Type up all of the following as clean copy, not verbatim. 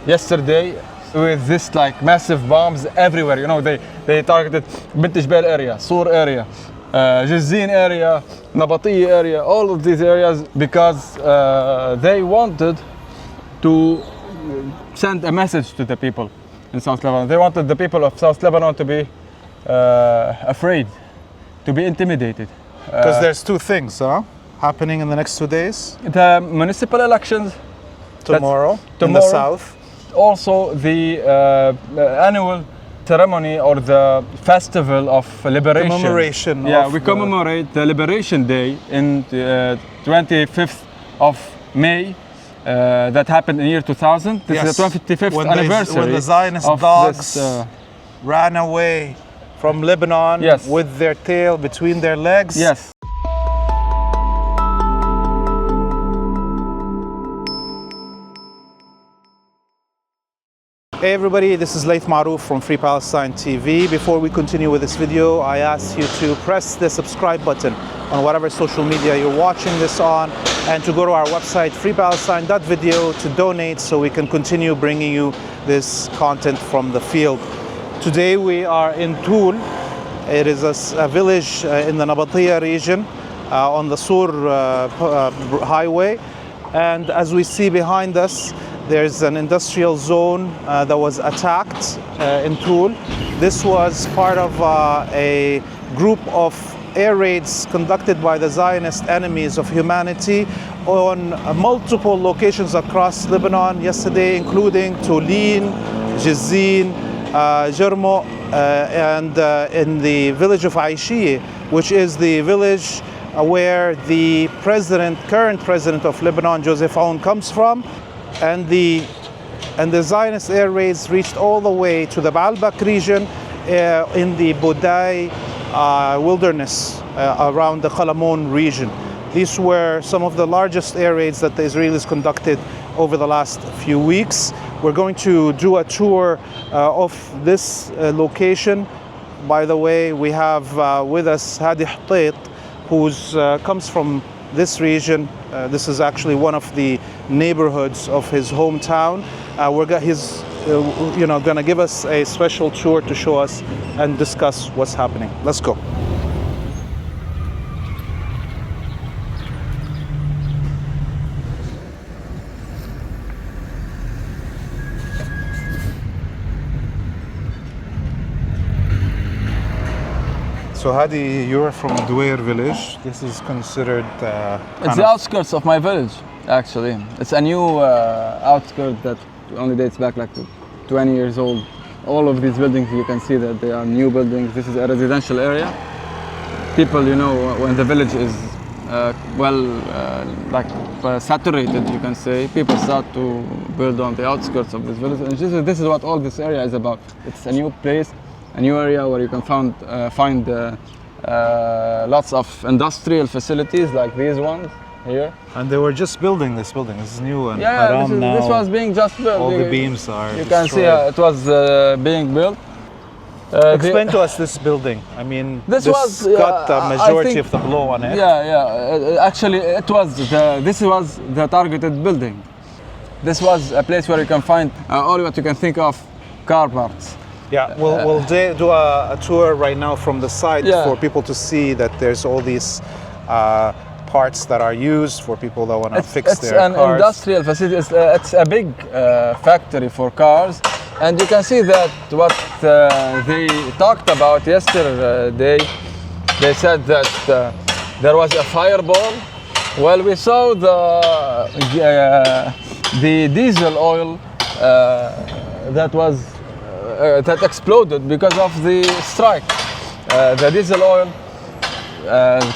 yesterday with this like massive bombs everywhere. You know, they targeted Bint Jbeil area, Sur area, Jizin area, Nabatieh area, all of these areas, because they wanted to send a message to the people in South Lebanon. They wanted the people of South Lebanon to be afraid, to be intimidated. Because there's two things happening in the next 2 days. The municipal elections tomorrow in the south. Also the annual ceremony or the festival of liberation. Commemoration. We commemorate the Liberation Day in the 25th of May. That happened in year 2000. This is the 25th anniversary. When the Zionist dogs ran away from Lebanon with their tail between their legs. Yes. Hey everybody, this is Laith Marouf from Free Palestine TV. Before we continue with this video, I ask you to press the subscribe button on whatever social media you're watching this on, and to go to our website freepalestine.video to donate so we can continue bringing you this content from the field. Today we are in Toul. It is a village in the Nabatieh region on the Sur highway, and as we see behind us, there's an industrial zone that was attacked in Toul. This was part of a group of air raids conducted by the Zionist enemies of humanity on multiple locations across Lebanon yesterday, including Touline, Jizin, Jarmo, and in the village of Aishiyeh, which is the village where the current president of Lebanon, Joseph Aoun, comes from. And the Zionist air raids reached all the way to the Baalbek region in the Bodai wilderness around the Ghannam region. These were some of the largest air raids that the Israelis conducted over the last few weeks. We're going to do a tour of this location. By the way, we have with us Hadi Hotait, who comes from this region. This is actually one of the neighborhoods of his hometown. He's going to give us a special tour to show us and discuss what's happening. Let's go. So Hadi, you're from Duair village. This is considered... it's the outskirts of my village, actually. It's a new outskirt that only dates back like to 20 years old. All of these buildings, you can see that they are new buildings. This is a residential area. People, when the village is saturated, you can say, people start to build on the outskirts of this village. And this is what all this area is about. It's a new place, a new area where you can find lots of industrial facilities like these ones here. And they were just building this building. This is new and this was being just built. All the beams are You can see it was being built. Explain to us this building. I mean, this got the majority of the blow on it. Actually, this was the targeted building. This was a place where you can find all what you can think of car parts. Yeah, we'll do a tour right now from the side for people to see that there's all these parts that are used for people that want to fix their cars. It's an industrial facility. It's a big factory for cars, and you can see that what they talked about yesterday. They said that there was a fireball. Well, we saw the diesel oil that exploded because of the strike. The diesel oil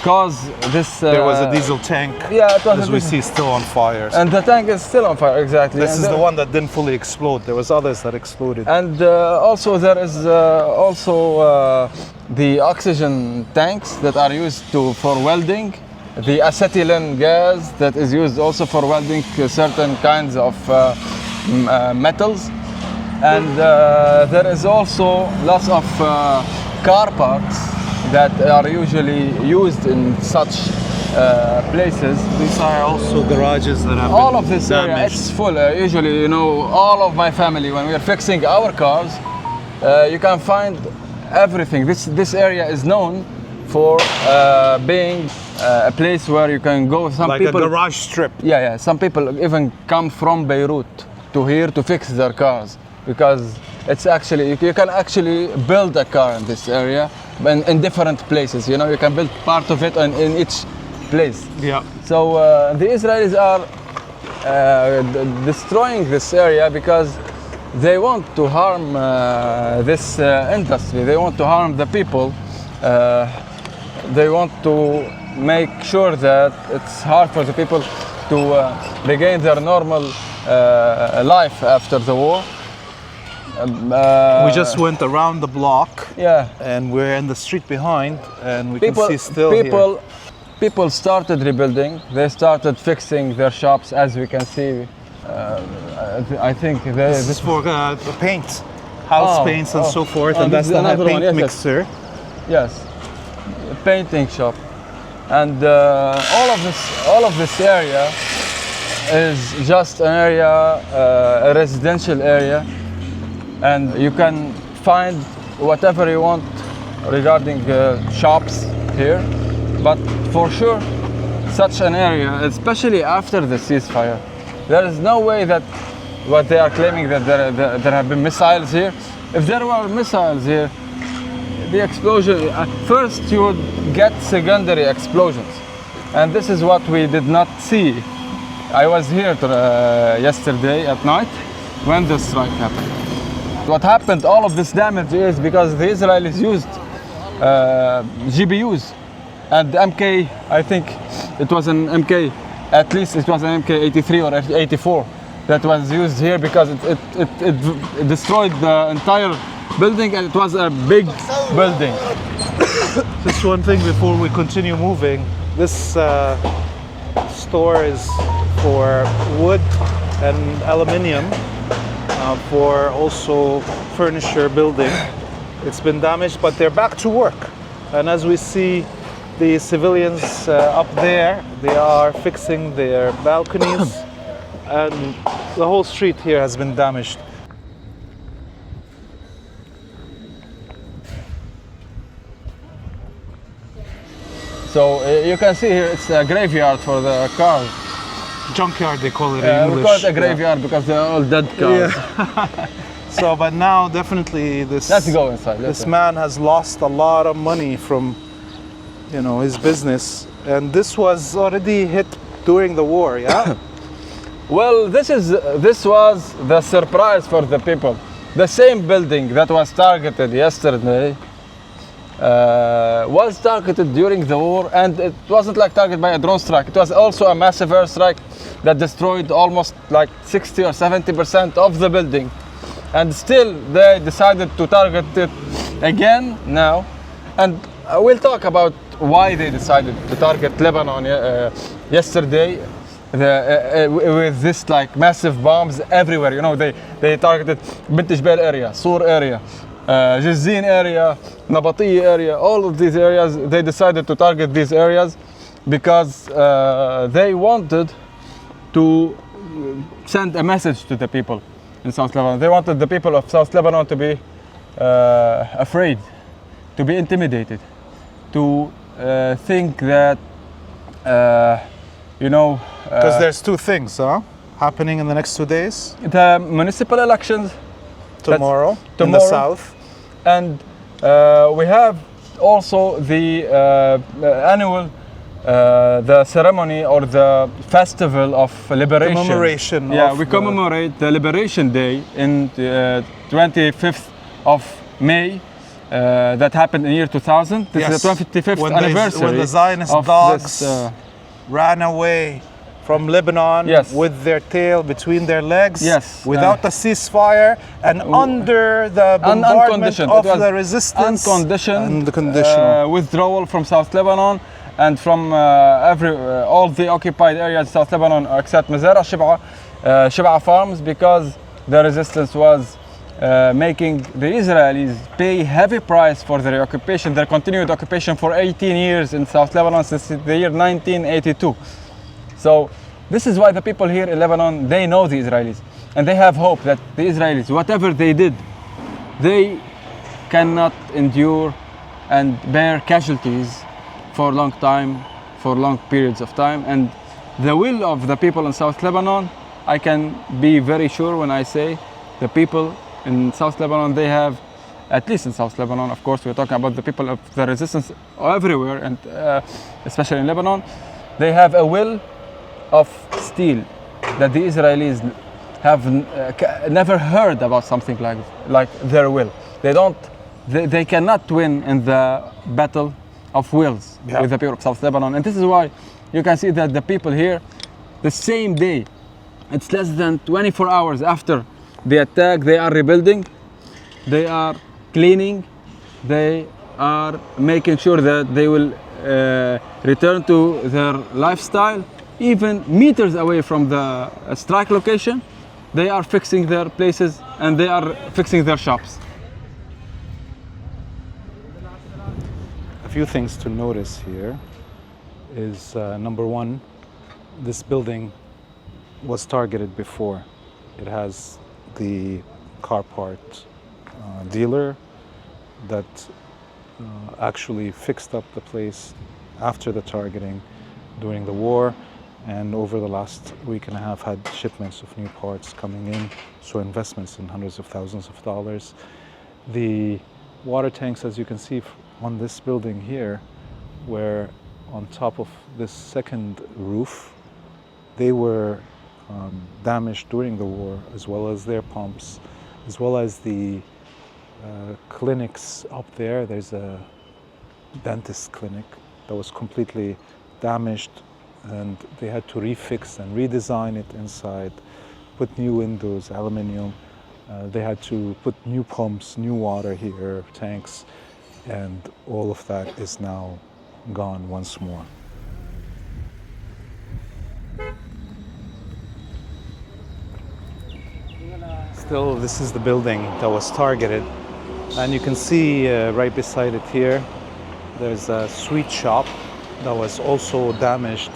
caused this... there was a diesel tank, as we see, still on fire. And the tank is still on fire, exactly. This is the one that didn't fully explode. There was others that exploded. And also there is the oxygen tanks that are used for welding. The acetylene gas that is used also for welding certain kinds of metals. And there is also lots of car parts that are usually used in such places. These are also garages that have All been of this area, damaged. it's full. Usually, you know, all of my family, when we are fixing our cars, you can find everything. This area is known for being a place where you can go. Some like people, a garage strip. yeah. Some people even come from Beirut to here to fix their cars because it's actually you can actually build a car in this area in different places. You know, you can build part of it in each place. Yeah. So the Israelis are destroying this area because they want to harm this industry. They want to harm the people. They want to make sure that it's hard for the people to regain their normal life after the war. We just went around the block. Yeah. And we're in the street behind, and we can see still here. People started rebuilding. They started fixing their shops, as we can see. I think This is for paint, house paints and so forth, and that's the paint one, mixer. Yes, a painting shop, and all of this area is just an area, a residential area, and you can find whatever you want regarding shops here. But for sure, such an area, especially after the ceasefire, there is no way that what they are claiming that there have been missiles here. If there were missiles here, the explosion, first you would get secondary explosions. And this is what we did not see. I was here yesterday at night when the strike happened. What happened, all of this damage is because the Israelis used GBUs and MK, I think it was an MK, at least it was an MK-83 or 84 that was used here because it destroyed the entire building, and it was a big building. Just one thing before we continue moving. This store is for wood and aluminium for also furniture building. It's been damaged, but they're back to work. And as we see the civilians up there, they are fixing their balconies and the whole street here has been damaged. So you can see here it's a graveyard for the cars. Junkyard they call it in English. We call it a graveyard because they're all dead cars. Yeah. So, but now definitely Let's go inside. This man has lost a lot of money from, you know, his business, and this was already hit during the war, yeah. Well, this was the surprise for the people. The same building that was targeted yesterday was targeted during the war, and it wasn't like targeted by a drone strike. It was also a massive airstrike that destroyed almost like 60 or 70% of the building. And still they decided to target it again now. And we'll talk about why they decided to target Lebanon yesterday with this like massive bombs everywhere. You know, they targeted Montage area, Sur area, Jizin area, Nabatieh area, all of these areas. They decided to target these areas because they wanted to send a message to the people in South Lebanon. They wanted the people of South Lebanon to be afraid, to be intimidated, to think that, you know... Because there's two things, happening in the next 2 days. The municipal elections. Tomorrow in the south. And we have also the annual the ceremony or the festival of liberation. Commemoration. Yeah, we commemorate the Liberation Day in the 25th of May. That happened in year 2000. This is the 25th anniversary. When the Zionist dogs ran away from Lebanon with their tail between their legs, without a ceasefire and under the bombardment of the resistance, unconditional withdrawal from South Lebanon and from all the occupied areas in South Lebanon except Mazara Shib'a farms, because the resistance was making the Israelis pay heavy price for their occupation, their continued occupation for 18 years in South Lebanon since the year 1982. So this is why the people here in Lebanon, they know the Israelis, and they have hope that the Israelis, whatever they did, they cannot endure and bear casualties for a long time, for long periods of time. And the will of the people in South Lebanon, I can be very sure when I say the people in South Lebanon, they have, at least in South Lebanon, of course, we're talking about the people of the resistance everywhere, and especially in Lebanon, they have a will of steel that the Israelis have never heard about something like their will. They cannot win in the battle of wills with the people of South Lebanon. And this is why you can see that the people here, the same day, it's less than 24 hours after the attack, they are rebuilding, they are cleaning, they are making sure that they will return to their lifestyle. Even meters away from the strike location, they are fixing their places and they are fixing their shops. A few things to notice here is number one, this building was targeted before. It has the car part dealer that actually fixed up the place after the targeting during the war, and over the last week and a half had shipments of new parts coming in, so investments in hundreds of thousands of dollars. The water tanks, as you can see on this building here, were on top of this second roof. They were damaged during the war, as well as their pumps, as well as the clinics up there. There's a dentist clinic that was completely damaged, and they had to refix and redesign it inside, put new windows, aluminium. They had to put new pumps, new water here, tanks, and all of that is now gone once more. Still, this is the building that was targeted, and you can see right beside it here, there's a sweet shop that was also damaged,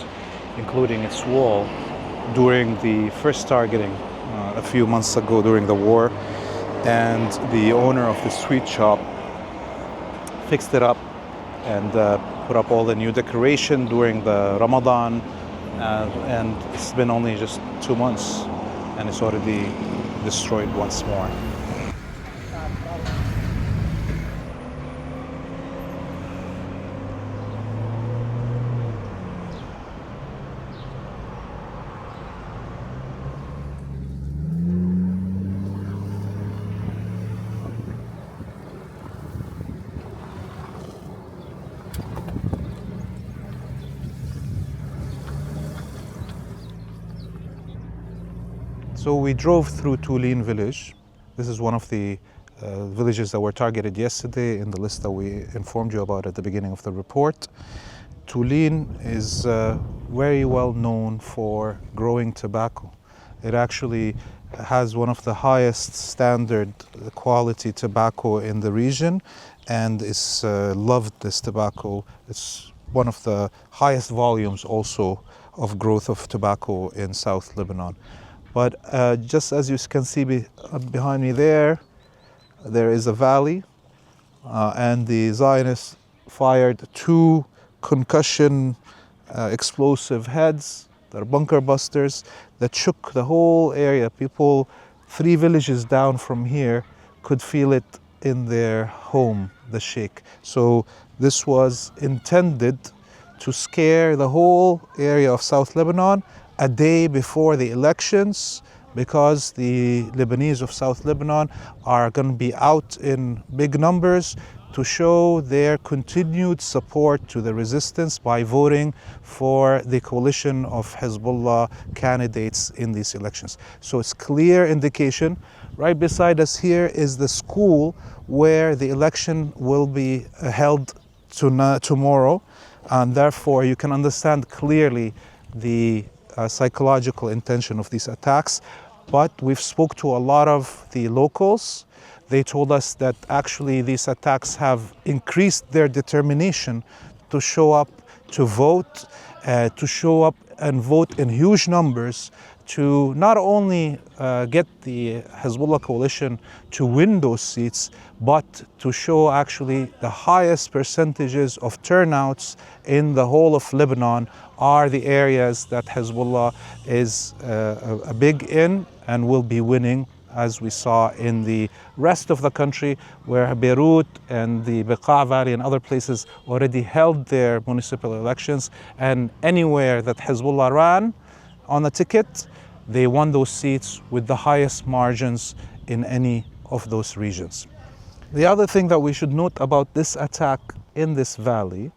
including its wall, during the first targeting a few months ago during the war. And the owner of the sweet shop fixed it up and put up all the new decoration during the Ramadan, and it's been only just 2 months and it's already destroyed once more. So we drove through Touline village. This is one of the villages that were targeted yesterday in the list that we informed you about at the beginning of the report. Touline is very well known for growing tobacco. It actually has one of the highest standard quality tobacco in the region, and is loved, this tobacco. It's one of the highest volumes also of growth of tobacco in South Lebanon. But just as you can see behind me there is a valley, and the Zionists fired 2 concussion explosive heads that are bunker busters that shook the whole area. People 3 villages down from here could feel it in their home, the shake. So this was intended to scare the whole area of South Lebanon a day before the elections, because the Lebanese of South Lebanon are going to be out in big numbers to show their continued support to the resistance by voting for the coalition of Hezbollah candidates in these elections. So it's clear indication. Right beside us here is the school where the election will be held tomorrow, and therefore you can understand clearly the psychological intention of these attacks. But we've spoke to a lot of the locals. They told us that actually these attacks have increased their determination to show up to vote, to show up and vote in huge numbers to not only get the Hezbollah coalition to win those seats, but to show actually the highest percentages of turnouts in the whole of Lebanon are the areas that Hezbollah is a big in and will be winning, as we saw in the rest of the country, where Beirut and the Beqa Valley and other places already held their municipal elections. And anywhere that Hezbollah ran on a ticket, they won those seats with the highest margins in any of those regions. The other thing that we should note about this attack in this valley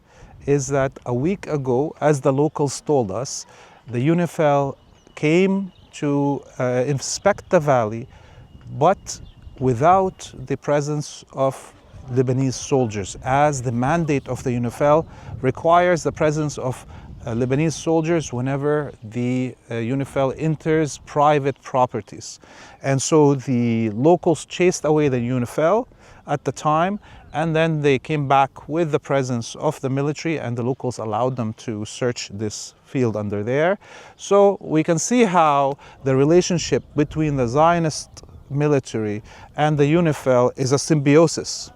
is that a week ago, as the locals told us, the UNIFIL came to inspect the valley, but without the presence of Lebanese soldiers, as the mandate of the UNIFIL requires the presence of Lebanese soldiers whenever the UNIFIL enters private properties. And so the locals chased away the UNIFIL at the time, and then they came back with the presence of the military, and the locals allowed them to search this field under there. So we can see how the relationship between the Zionist military and the UNIFIL is a symbiosis.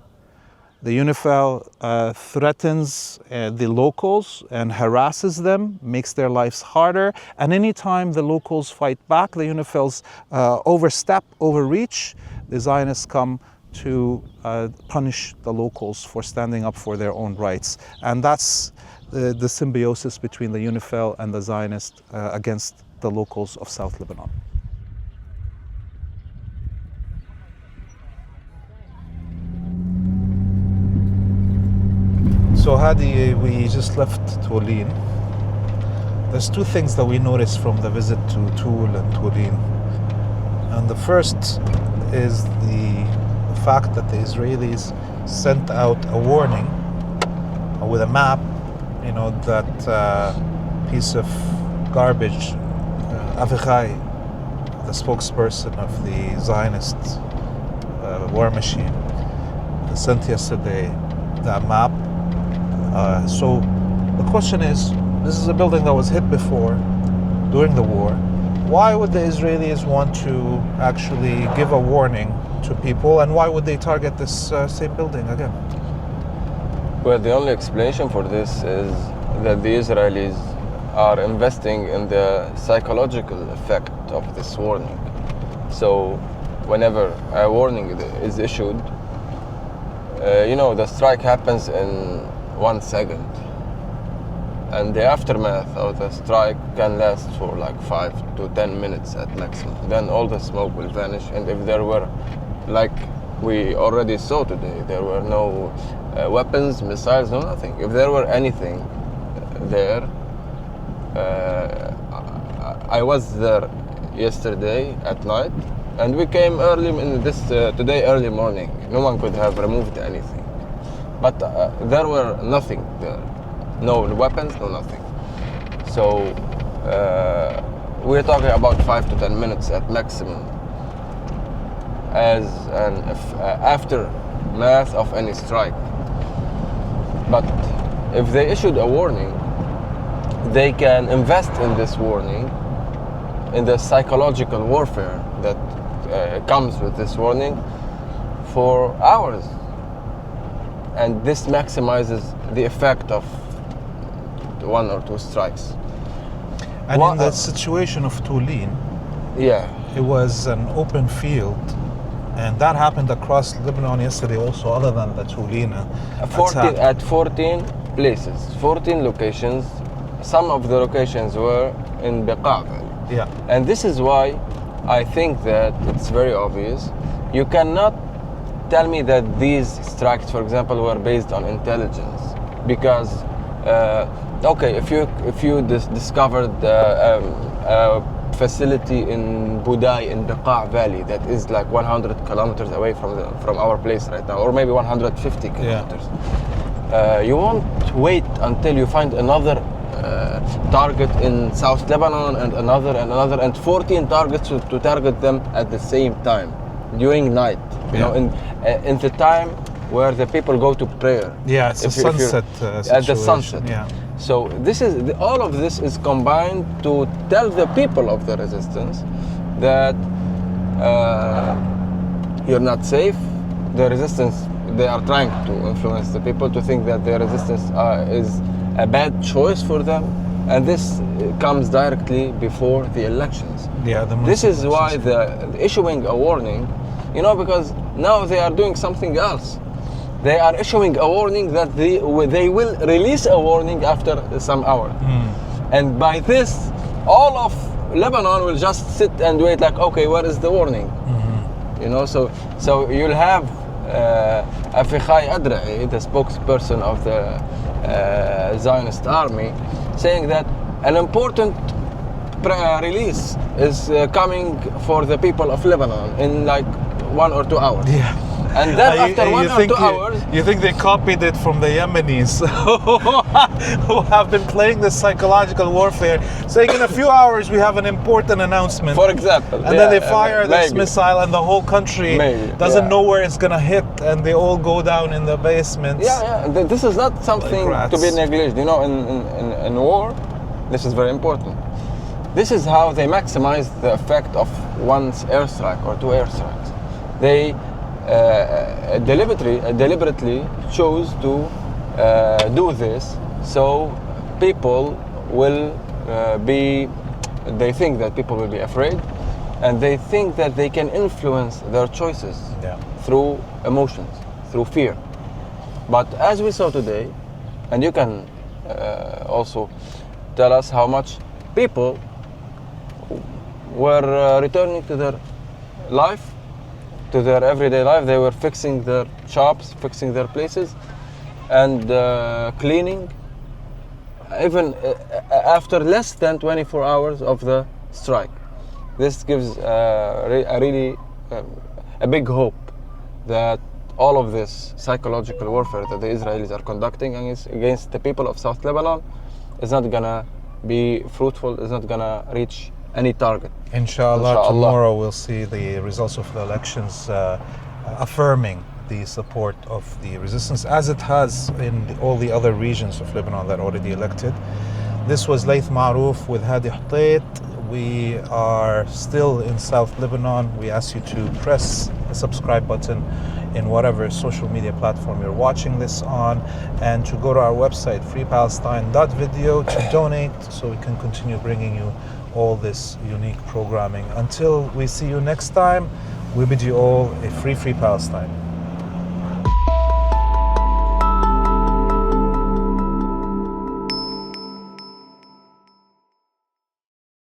The UNIFIL threatens the locals and harasses them, makes their lives harder. And anytime the locals fight back, the UNIFILs overreach, the Zionists come to punish the locals for standing up for their own rights. And that's the symbiosis between the UNIFIL and the Zionists against the locals of South Lebanon. So Hadi, we just left Touline. There's two things that we noticed from the visit to Toul and Touline. And the first is the fact that the Israelis sent out a warning with a map, you know, that piece of garbage, Avichai, the spokesperson of the Zionist war machine, sent yesterday that map. So the question is, this is a building that was hit before, during the war. Why would the Israelis want to actually give a warning to people, and why would they target this same building again? Well, the only explanation for this is that the Israelis are investing in the psychological effect of this warning. So whenever a warning is issued, the strike happens in 1 second, and the aftermath of the strike can last for like 5 to 10 minutes at maximum. Then all the smoke will vanish, and if there were, like we already saw today, there were no weapons, missiles, no nothing. If there were anything there, I was there yesterday at night, and we came early in this today early morning. No one could have removed anything. But there were nothing there, no weapons, no nothing. So we're talking about 5 to 10 minutes at maximum as an aftermath of any strike. But if they issued a warning, they can invest in this warning, in the psychological warfare that comes with this warning for hours. And this maximizes the effect of 1 or 2 strikes. And in the situation of Touline, it was an open field, and that happened across Lebanon yesterday also, other than the Touline attack. At 14 places, 14 locations. Some of the locations were in Beqa Valley. Yeah. And this is why I think that it's very obvious. You cannot tell me that these strikes, for example, were based on intelligence, because if you discovered a facility in Budai in Beqa Valley that is like 100 kilometers away from our place right now, or maybe 150 kilometers, you won't wait until you find another target in South Lebanon and another and 14 targets to target them at the same time during night. You know, in the time where the people go to prayer. Yeah, it's a sunset at the sunset. Yeah. So this is all of this is combined to tell the people of the resistance that you're not safe. The resistance, they are trying to influence the people to think that their resistance is a bad choice for them, and this comes directly before the elections. Yeah, this is why the issuing a warning, you know, because now they are doing something else. They are issuing a warning that they will release a warning after some hour. And by this, all of Lebanon will just sit and wait like, okay, where is the warning? You know, so you'll have Afichai Adra'i, the spokesperson of the Zionist army, saying that an important release is coming for the people of Lebanon in like 1 or 2 hours. Yeah. And then after 1 or 2 hours... You think they copied it from the Yemenis who have been playing this psychological warfare, saying in a few hours we have an important announcement. For example. And then they fire this missile and the whole country doesn't know where it's going to hit, and they all go down in the basements. Yeah. This is not something to be neglected. You know, in war, this is very important. This is how they maximize the effect of one's airstrike or 2 airstrikes. They deliberately chose to do this, so people will they think that people will be afraid, and they think that they can influence their choices through emotions, through fear. But as we saw today, and you can also tell us how much people were returning to their life, to their everyday life. They were fixing their shops, fixing their places, and cleaning, even after less than 24 hours of the strike. This gives a really a big hope that all of this psychological warfare that the Israelis are conducting against the people of South Lebanon is not gonna be fruitful, is not gonna reach any target. Inshallah, tomorrow we'll see the results of the elections affirming the support of the resistance, as it has in all the other regions of Lebanon that already elected. This was Laith Marouf with Hadi Hotait. We are still in South Lebanon. We ask you to press the subscribe button in whatever social media platform you're watching this on, and to go to our website freepalestine.video to donate so we can continue bringing you all this unique programming. Until we see you next time, we bid you all a free Palestine.